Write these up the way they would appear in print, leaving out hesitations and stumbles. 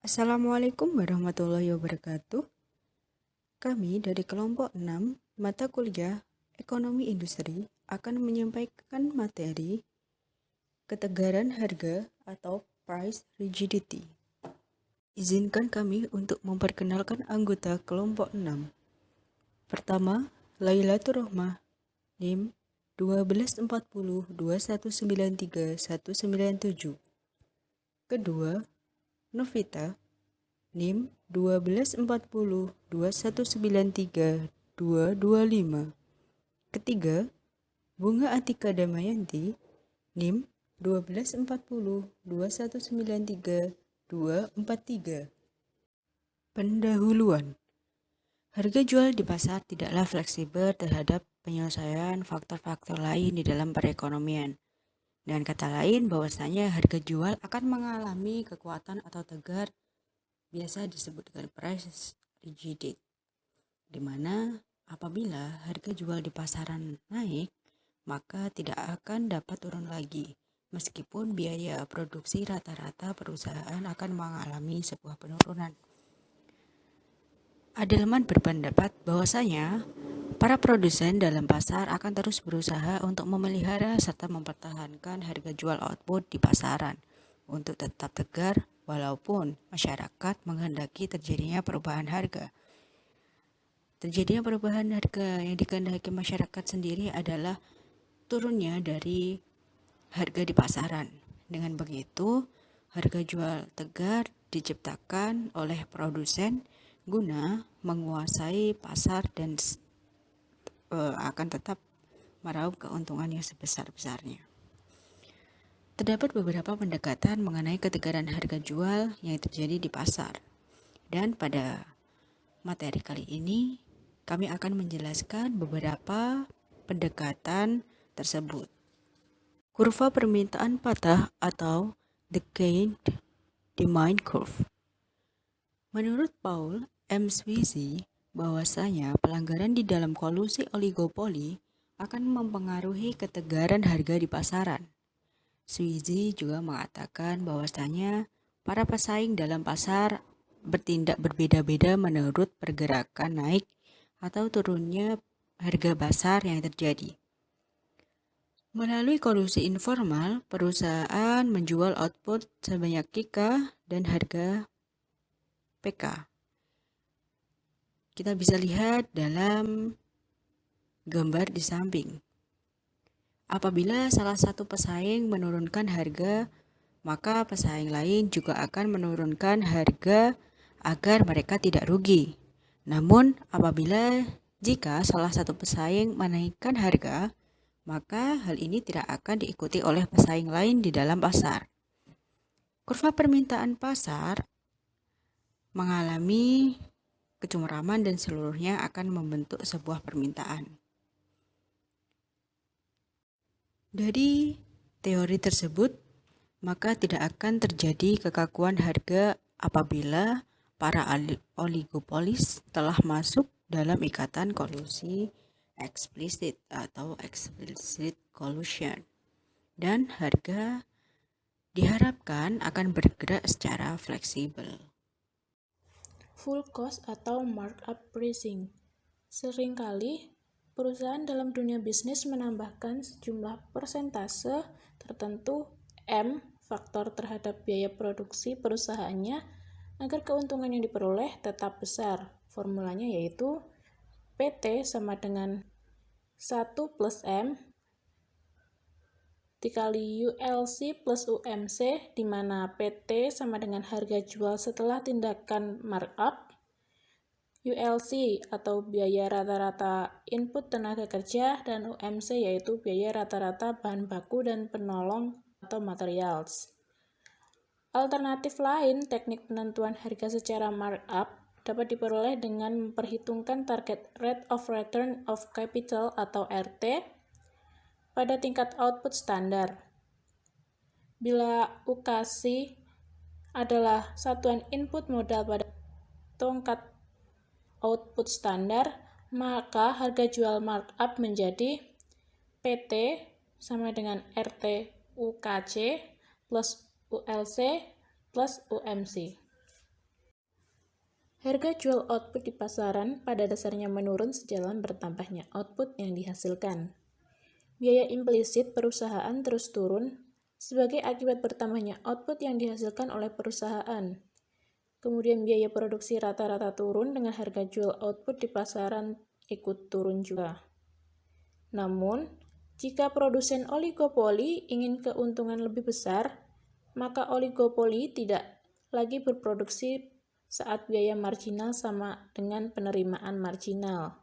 Assalamualaikum warahmatullahi wabarakatuh. Kami dari kelompok 6 mata kuliah Ekonomi Industri akan menyampaikan materi ketegaran harga atau price rigidity. Izinkan kami untuk memperkenalkan anggota kelompok 6. Pertama, Lailatul Rohmah, NIM 124021931997. Kedua, Novita, NIM 124021932225. Ketiga, Bunga Atika Damayanti, NIM 124021932243. Pendahuluan. Harga jual di pasar tidaklah fleksibel terhadap penyelesaian faktor-faktor lain di dalam perekonomian. Dengan kata lain, bahwasanya harga jual akan mengalami kekuatan atau tegar, biasa disebut dengan price rigidity, di mana apabila harga jual di pasaran naik, maka tidak akan dapat turun lagi, meskipun biaya produksi rata-rata perusahaan akan mengalami sebuah penurunan. Adelman berpendapat bahwasanya para produsen dalam pasar akan terus berusaha untuk memelihara serta mempertahankan harga jual output di pasaran untuk tetap tegar walaupun masyarakat menghendaki terjadinya perubahan harga. Terjadinya perubahan harga yang dikehendaki masyarakat sendiri adalah turunnya dari harga di pasaran. Dengan begitu, harga jual tegar diciptakan oleh produsen guna menguasai pasar dan akan tetap meraup keuntungan yang sebesar-besarnya. Terdapat beberapa pendekatan mengenai ketegaran harga jual yang terjadi di pasar. Dan pada materi kali ini, kami akan menjelaskan beberapa pendekatan tersebut. Kurva permintaan patah atau decaying demand curve. Menurut Paul M. Sweezy, bahwasanya pelanggaran di dalam kolusi oligopoli akan mempengaruhi ketegaran harga di pasaran. Sweezy juga mengatakan bahwasanya para pesaing dalam pasar bertindak berbeda-beda menurut pergerakan naik atau turunnya harga pasar yang terjadi. Melalui kolusi informal, perusahaan menjual output sebanyak KK dan harga PK. Kita bisa lihat dalam gambar di samping. Apabila salah satu pesaing menurunkan harga, maka pesaing lain juga akan menurunkan harga agar mereka tidak rugi. Namun, jika salah satu pesaing menaikkan harga, maka hal ini tidak akan diikuti oleh pesaing lain di dalam pasar. Kurva permintaan pasar mengalami kecuraman dan seluruhnya akan membentuk sebuah permintaan. Dari teori tersebut, maka tidak akan terjadi kekakuan harga apabila para oligopolis telah masuk dalam ikatan kolusi eksplisit atau explicit collusion, dan harga diharapkan akan bergerak secara fleksibel. Full cost atau markup pricing. Seringkali perusahaan dalam dunia bisnis menambahkan sejumlah persentase tertentu M faktor terhadap biaya produksi perusahaannya agar keuntungan yang diperoleh tetap besar. Formulanya yaitu PT sama dengan 1 plus M dikali ULC plus UMC, di mana PT sama dengan harga jual setelah tindakan markup, ULC atau biaya rata-rata input tenaga kerja, dan UMC yaitu biaya rata-rata bahan baku dan penolong atau materials. Alternatif lain, teknik penentuan harga secara markup dapat diperoleh dengan memperhitungkan target rate of return of capital atau RT pada tingkat output standar. Bila UKC adalah satuan input modal pada tingkat output standar, maka harga jual markup menjadi PT sama dengan RT UKC plus ULC plus UMC. Harga jual output di pasaran pada dasarnya menurun sejalan bertambahnya output yang dihasilkan. Biaya implisit perusahaan terus turun sebagai akibat bertambahnya output yang dihasilkan oleh perusahaan. Kemudian biaya produksi rata-rata turun dengan harga jual output di pasaran ikut turun juga. Namun, jika produsen oligopoli ingin keuntungan lebih besar, maka oligopoli tidak lagi berproduksi saat biaya marginal sama dengan penerimaan marginal,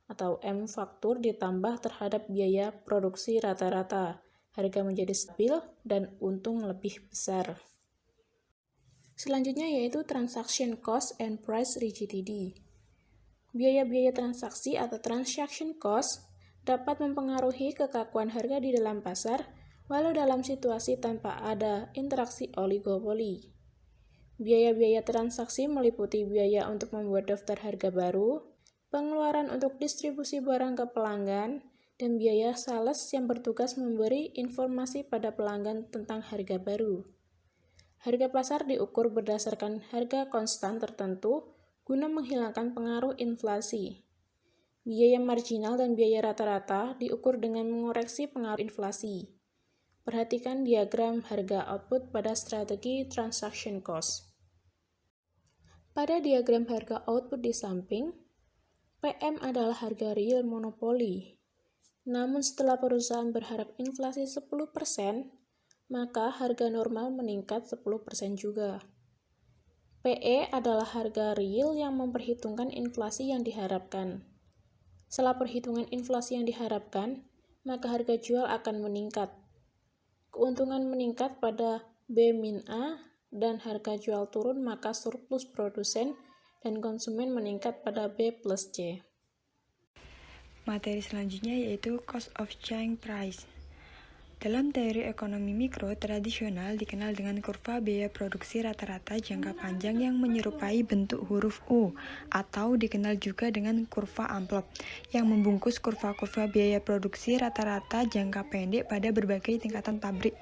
atau M faktur ditambah terhadap biaya produksi rata-rata. Harga menjadi stabil dan untung lebih besar. Selanjutnya yaitu transaction cost and price rigidity. Biaya-biaya transaksi atau transaction cost dapat mempengaruhi kekakuan harga di dalam pasar walau dalam situasi tanpa ada interaksi oligopoli. Biaya-biaya transaksi meliputi biaya untuk membuat daftar harga baru, pengeluaran untuk distribusi barang ke pelanggan, dan biaya sales yang bertugas memberi informasi pada pelanggan tentang harga baru. Harga pasar diukur berdasarkan harga konstan tertentu guna menghilangkan pengaruh inflasi. Biaya marginal dan biaya rata-rata diukur dengan mengoreksi pengaruh inflasi. Perhatikan diagram harga output pada strategi transaction cost. Pada diagram harga output di samping, PM adalah harga real monopoli. Namun setelah perusahaan berharap inflasi 10%, maka harga normal meningkat 10% juga. PE adalah harga real yang memperhitungkan inflasi yang diharapkan. Setelah perhitungan inflasi yang diharapkan, maka harga jual akan meningkat. Keuntungan meningkat pada B-A dan harga jual turun, maka surplus produsen dan konsumen meningkat pada B plus C. Materi selanjutnya yaitu cost of change price. Dalam teori ekonomi mikro tradisional dikenal dengan kurva biaya produksi rata-rata jangka panjang yang menyerupai bentuk huruf U, atau dikenal juga dengan kurva amplop, yang membungkus kurva-kurva biaya produksi rata-rata jangka pendek pada berbagai tingkatan pabrik.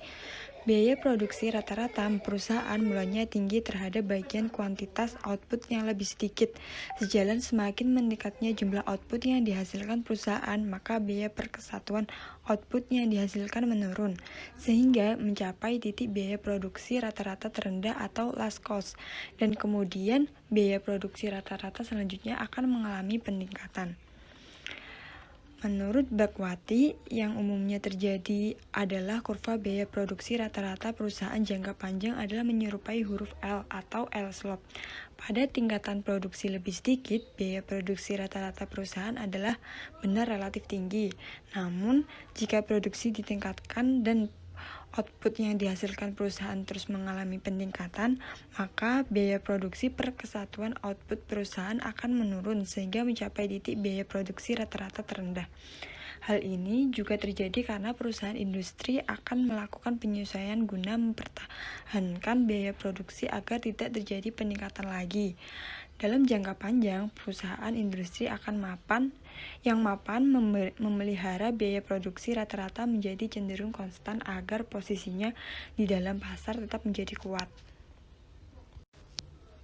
Biaya produksi rata-rata perusahaan mulanya tinggi terhadap bagian kuantitas output yang lebih sedikit. Sejalan semakin meningkatnya jumlah output yang dihasilkan perusahaan, maka biaya per kesatuan output yang dihasilkan menurun, sehingga mencapai titik biaya produksi rata-rata terendah atau last cost, dan kemudian biaya produksi rata-rata selanjutnya akan mengalami peningkatan. Menurut Bhagwati, yang umumnya terjadi adalah kurva biaya produksi rata-rata perusahaan jangka panjang adalah menyerupai huruf L atau L-slope. Pada tingkatan produksi lebih sedikit, biaya produksi rata-rata perusahaan adalah benar relatif tinggi. Namun, jika produksi ditingkatkan dan output yang dihasilkan perusahaan terus mengalami peningkatan, maka biaya produksi per kesatuan output perusahaan akan menurun sehingga mencapai titik biaya produksi rata-rata terendah. Hal ini juga terjadi karena perusahaan industri akan melakukan penyesuaian guna mempertahankan biaya produksi agar tidak terjadi peningkatan lagi. Dalam jangka panjang, perusahaan industri akan mapan memelihara biaya produksi rata-rata menjadi cenderung konstan agar posisinya di dalam pasar tetap menjadi kuat.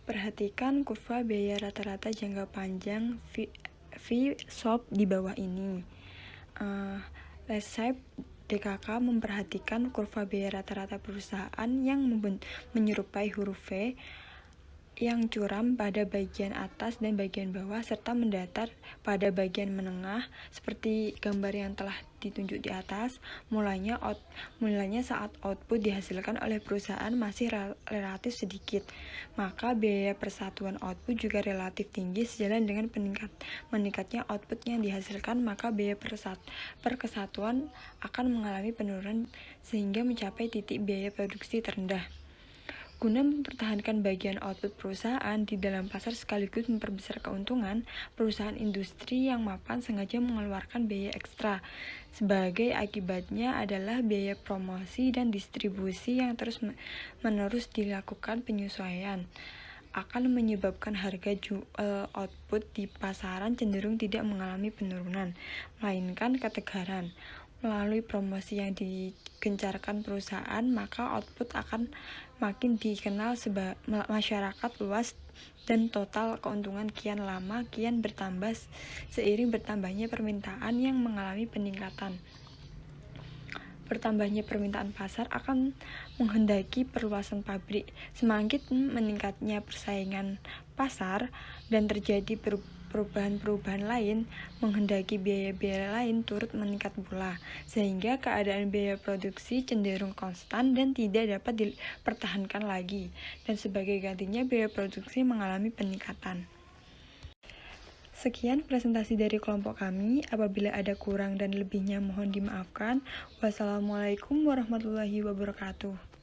Perhatikan kurva biaya rata-rata jangka panjang V-SHOP di bawah ini. Lesseps DKK memperhatikan kurva biaya rata-rata perusahaan yang menyerupai huruf V, yang curam pada bagian atas dan bagian bawah serta mendatar pada bagian menengah seperti gambar yang telah ditunjuk di atas. Mulanya saat output dihasilkan oleh perusahaan masih relatif sedikit, maka biaya persatuan output juga relatif tinggi. Sejalan dengan meningkatnya output yang dihasilkan, maka biaya per kesatuan akan mengalami penurunan sehingga mencapai titik biaya produksi terendah. Guna mempertahankan bagian output perusahaan di dalam pasar sekaligus memperbesar keuntungan, perusahaan industri yang mapan sengaja mengeluarkan biaya ekstra. Sebagai akibatnya adalah biaya promosi dan distribusi yang terus-menerus dilakukan penyesuaian akan menyebabkan harga jual output di pasaran cenderung tidak mengalami penurunan, melainkan ketegaran. melalui promosi yang digencarkan perusahaan, maka output akan makin dikenal masyarakat luas dan total keuntungan kian lama kian bertambah seiring bertambahnya permintaan yang mengalami peningkatan. Bertambahnya permintaan pasar akan menghendaki perluasan pabrik. Semakin meningkatnya persaingan pasar dan terjadi perubahan-perubahan lain, menghendaki biaya-biaya lain turut meningkat pula, sehingga keadaan biaya produksi cenderung konstan dan tidak dapat dipertahankan lagi, dan sebagai gantinya biaya produksi mengalami peningkatan. Sekian presentasi dari kelompok kami. Apabila ada kurang dan lebihnya mohon dimaafkan. Wassalamualaikum warahmatullahi wabarakatuh.